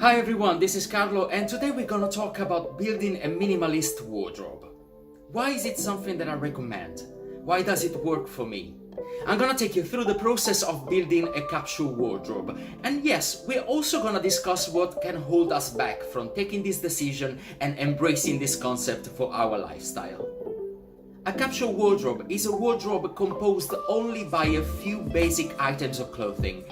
Hi everyone, this is Carlo and today we're gonna talk about building a minimalist wardrobe. Why is it something that I recommend? Why does it work for me? I'm gonna take you through the process of building a capsule wardrobe. And yes, we're also gonna discuss what can hold us back from taking this decision and embracing this concept for our lifestyle. A capsule wardrobe is a wardrobe composed only by a few basic items of clothing,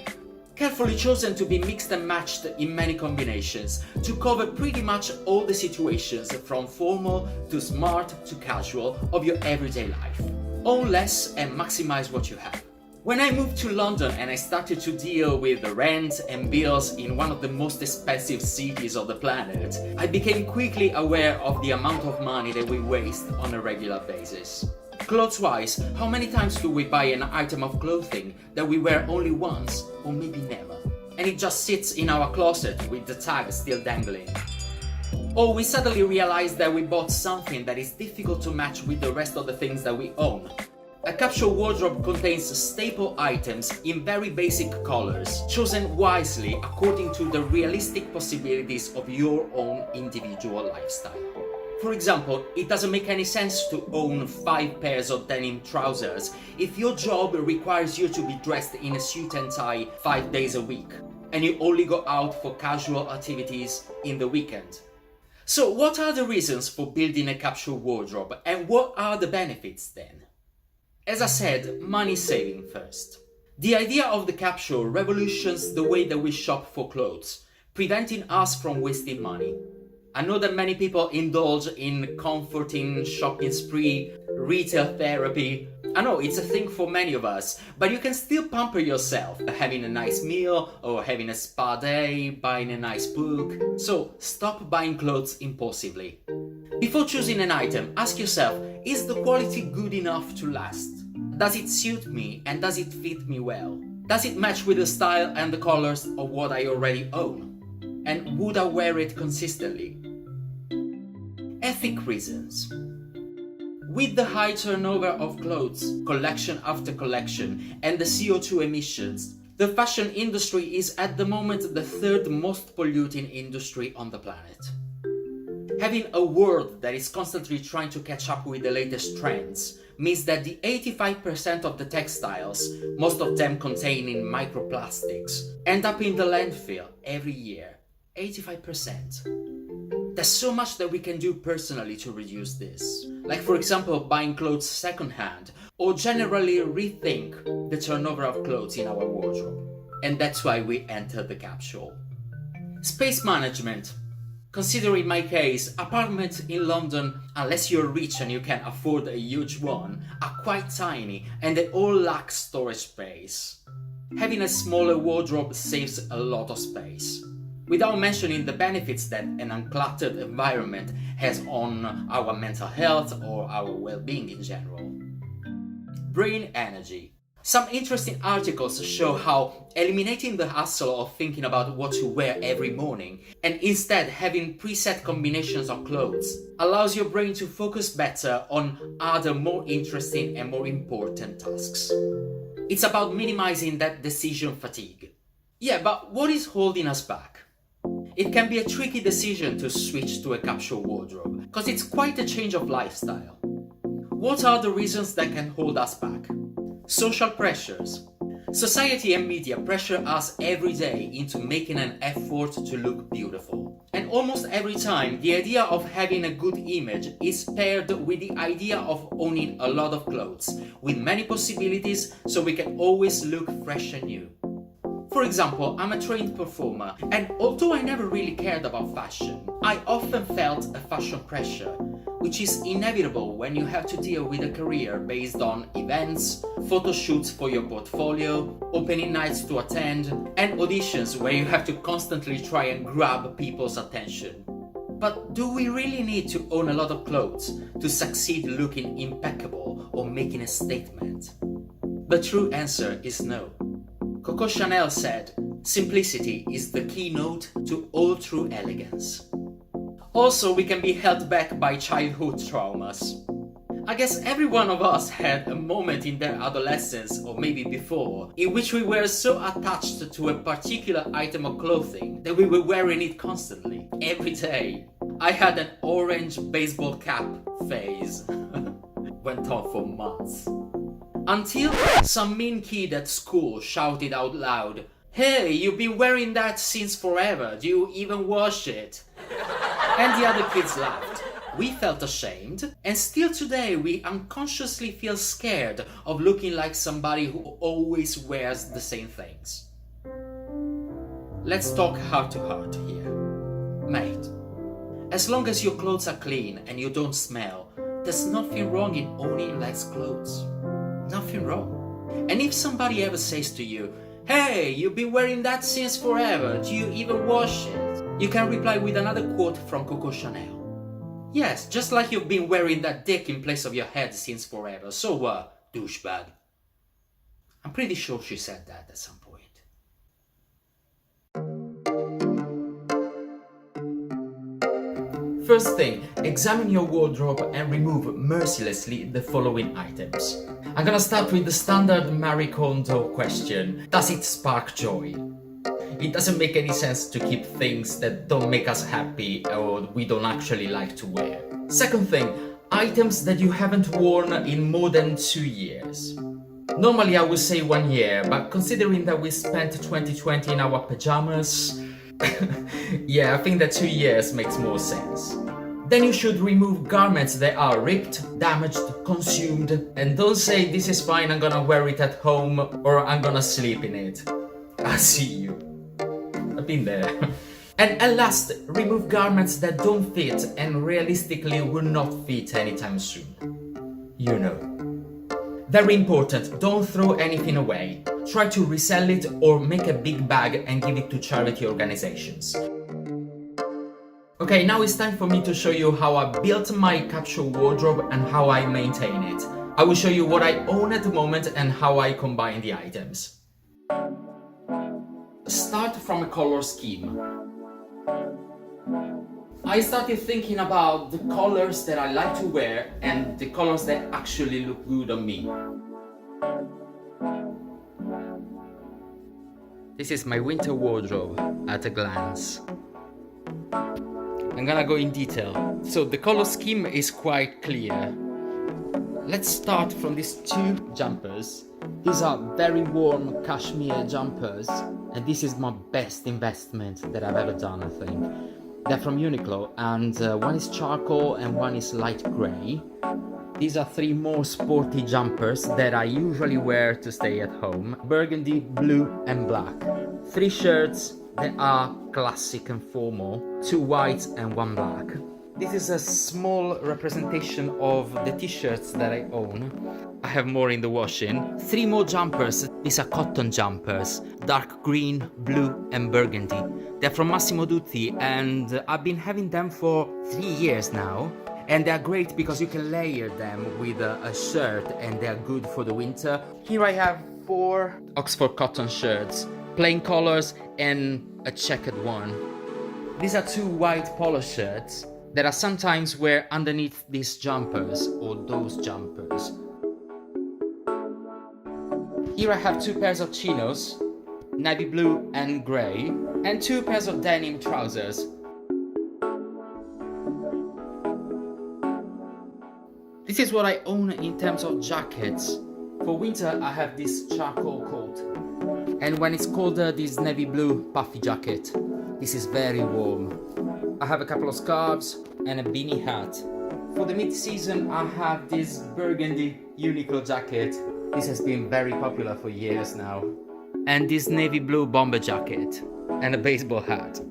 carefully chosen to be mixed and matched in many combinations to cover pretty much all the situations from formal to smart to casual of your everyday life. Own less and maximize what you have. When I moved to London and I started to deal with the rent and bills in one of the most expensive cities of the planet, I became quickly aware of the amount of money that we waste on a regular basis. Clothes-wise, how many times do we buy an item of clothing that we wear only once or maybe never, and it just sits in our closet with the tag still dangling? Or we suddenly realize that we bought something that is difficult to match with the rest of the things that we own. A capsule wardrobe contains staple items in very basic colors, chosen wisely according to the realistic possibilities of your own individual lifestyle. For example, it doesn't make any sense to own 5 pairs of denim trousers if your job requires you to be dressed in a suit and tie 5 days a week, and you only go out for casual activities in the weekend. So what are the reasons for building a capsule wardrobe, and what are the benefits then? As I said, money saving first. The idea of the capsule revolutions the way that we shop for clothes, preventing us from wasting money. I know that many people indulge in comforting shopping spree, retail therapy. I know it's a thing for many of us, but you can still pamper yourself, having a nice meal or having a spa day, buying a nice book. So stop buying clothes impulsively. Before choosing an item, ask yourself, is the quality good enough to last? Does it suit me and does it fit me well? Does it match with the style and the colors of what I already own? And would I wear it consistently? Ethic reasons. With the high turnover of clothes, collection after collection, and the CO2 emissions, the fashion industry is at the moment the 3rd most polluting industry on the planet. Having a world that is constantly trying to catch up with the latest trends means that the 85% of the textiles, most of them containing microplastics, end up in the landfill every year. 85%. There's so much that we can do personally to reduce this. Like for example, buying clothes secondhand, or generally rethink the turnover of clothes in our wardrobe. And that's why we entered the capsule. Space management. Consider in my case, apartments in London, unless you're rich and you can afford a huge one, are quite tiny and they all lack storage space. Having a smaller wardrobe saves a lot of space, without mentioning the benefits that an uncluttered environment has on our mental health or our well-being in general. Brain energy. Some interesting articles show how eliminating the hassle of thinking about what to wear every morning and instead having preset combinations of clothes allows your brain to focus better on other more interesting and more important tasks. It's about minimizing that decision fatigue. Yeah, but what is holding us back? It can be a tricky decision to switch to a capsule wardrobe, because it's quite a change of lifestyle. What are the reasons that can hold us back? Social pressures. Society and media pressure us every day into making an effort to look beautiful. And almost every time, the idea of having a good image is paired with the idea of owning a lot of clothes, with many possibilities so we can always look fresh and new. For example, I'm a trained performer, and although I never really cared about fashion, I often felt a fashion pressure, which is inevitable when you have to deal with a career based on events, photo shoots for your portfolio, opening nights to attend, and auditions where you have to constantly try and grab people's attention. But do we really need to own a lot of clothes to succeed looking impeccable or making a statement? The true answer is no. Coco Chanel said, "Simplicity is the keynote to all true elegance." Also, we can be held back by childhood traumas. I guess every one of us had a moment in their adolescence, or maybe before, in which we were so attached to a particular item of clothing that we were wearing it constantly, every day. I had an orange baseball cap phase. Went on for months. Until some mean kid at school shouted out loud, "Hey, you've been wearing that since forever, do you even wash it?" And the other kids laughed. We felt ashamed, and still today we unconsciously feel scared of looking like somebody who always wears the same things. Let's talk heart to heart here. Mate, as long as your clothes are clean and you don't smell, there's nothing wrong in owning less clothes. Nothing wrong. And if somebody ever says to you, "Hey, you've been wearing that since forever, do you even wash it?" you can reply with another quote from Coco Chanel. "Yes, just like you've been wearing that dick in place of your head since forever, so what, douchebag?" I'm pretty sure she said that at some point. First thing, examine your wardrobe and remove mercilessly the following items. I'm gonna start with the standard Marie Kondo question. Does it spark joy? It doesn't make any sense to keep things that don't make us happy or we don't actually like to wear. Second thing, items that you haven't worn in more than 2 years. Normally I would say 1 year, but considering that we spent 2020 in our pajamas, yeah, I think that 2 years makes more sense. Then you should remove garments that are ripped, damaged, consumed, and don't say "this is fine, I'm gonna wear it at home" or "I'm gonna sleep in it." I see you. I've been there. And last, remove garments that don't fit and realistically will not fit anytime soon. You know. Very important, don't throw anything away. Try to resell it or make a big bag and give it to charity organizations. Okay, now it's time for me to show you how I built my capsule wardrobe and how I maintain it. I will show you what I own at the moment and how I combine the items. Start from a color scheme. I started thinking about the colors that I like to wear and the colors that actually look good on me. This is my winter wardrobe at a glance. I'm gonna go in detail. So the color scheme is quite clear. Let's start from these 2 jumpers. These are very warm cashmere jumpers, and this is my best investment that I've ever done, I think. They're from Uniqlo, and one is charcoal and one is light grey. These are 3 more sporty jumpers that I usually wear to stay at home. Burgundy, blue and black. 3 shirts that are classic and formal. 2 whites and 1 black. This is a small representation of the t-shirts that I own. I have more in the washing. 3 more jumpers. These are cotton jumpers. Dark green, blue and burgundy. They're from Massimo Dutti and I've been having them for 3 years now. And they're great because you can layer them with a shirt and they're good for the winter. Here I have 4 Oxford cotton shirts, plain colors and a checkered one. These are 2 white polo shirts that I sometimes wear underneath these jumpers or those jumpers. Here I have 2 pairs of chinos, navy blue and grey, and 2 pairs of denim trousers. This is what I own in terms of jackets. For winter I have this charcoal coat, and when it's colder this navy blue puffy jacket. This is very warm. I have a couple of scarves and a beanie hat. For the mid-season I have this burgundy Uniqlo jacket. This has been very popular for years now. And this navy blue bomber jacket and a baseball hat.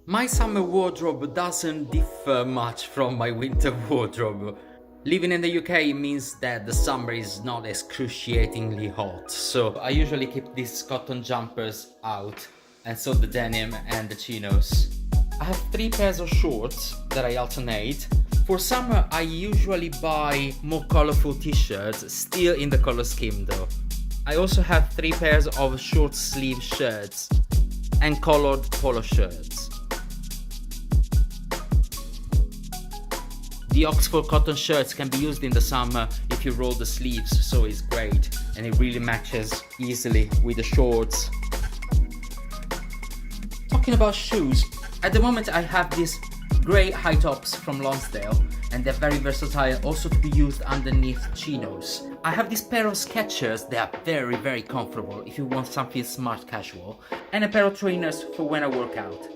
My summer wardrobe doesn't differ much from my winter wardrobe. Living in the UK means that the summer is not excruciatingly hot, so I usually keep these cotton jumpers out, and so the denim and the chinos. I have 3 pairs of shorts that I alternate. For summer I usually buy more colorful t-shirts, still in the color scheme though. I also have 3 pairs of short sleeve shirts and colored polo shirts. The Oxford cotton shirts can be used in the summer if you roll the sleeves, so it's great and it really matches easily with the shorts. Talking about shoes, at the moment I have these grey high tops from Lonsdale and they're very versatile, also to be used underneath chinos. I have this pair of Skechers, they are very comfortable if you want something smart casual, and a pair of trainers for when I work out.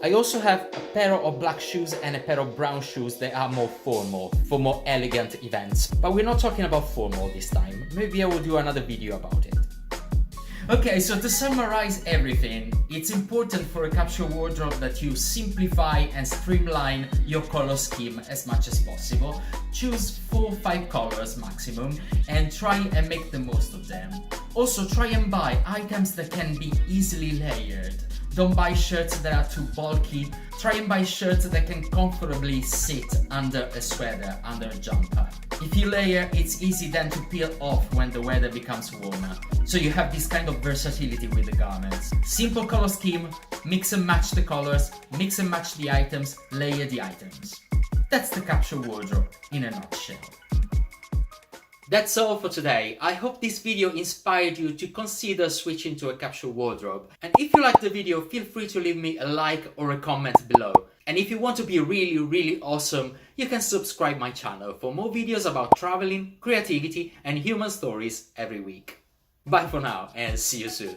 I also have a pair of black shoes and a pair of brown shoes that are more formal, for more elegant events. But we're not talking about formal this time. Maybe I will do another video about it. Okay, so to summarize everything, it's important for a capsule wardrobe that you simplify and streamline your color scheme as much as possible. Choose 4-5 colors maximum and try and make the most of them. Also try and buy items that can be easily layered. Don't buy shirts that are too bulky. Try and buy shirts that can comfortably sit under a sweater, under a jumper. If you layer, it's easy then to peel off when the weather becomes warmer. So you have this kind of versatility with the garments. Simple color scheme, mix and match the colors, mix and match the items, layer the items. That's the capsule wardrobe in a nutshell. That's all for today. I hope this video inspired you to consider switching to a capsule wardrobe. And if you liked the video, feel free to leave me a like or a comment below. And if you want to be really awesome, you can subscribe my channel for more videos about traveling, creativity and human stories every week. Bye for now and see you soon.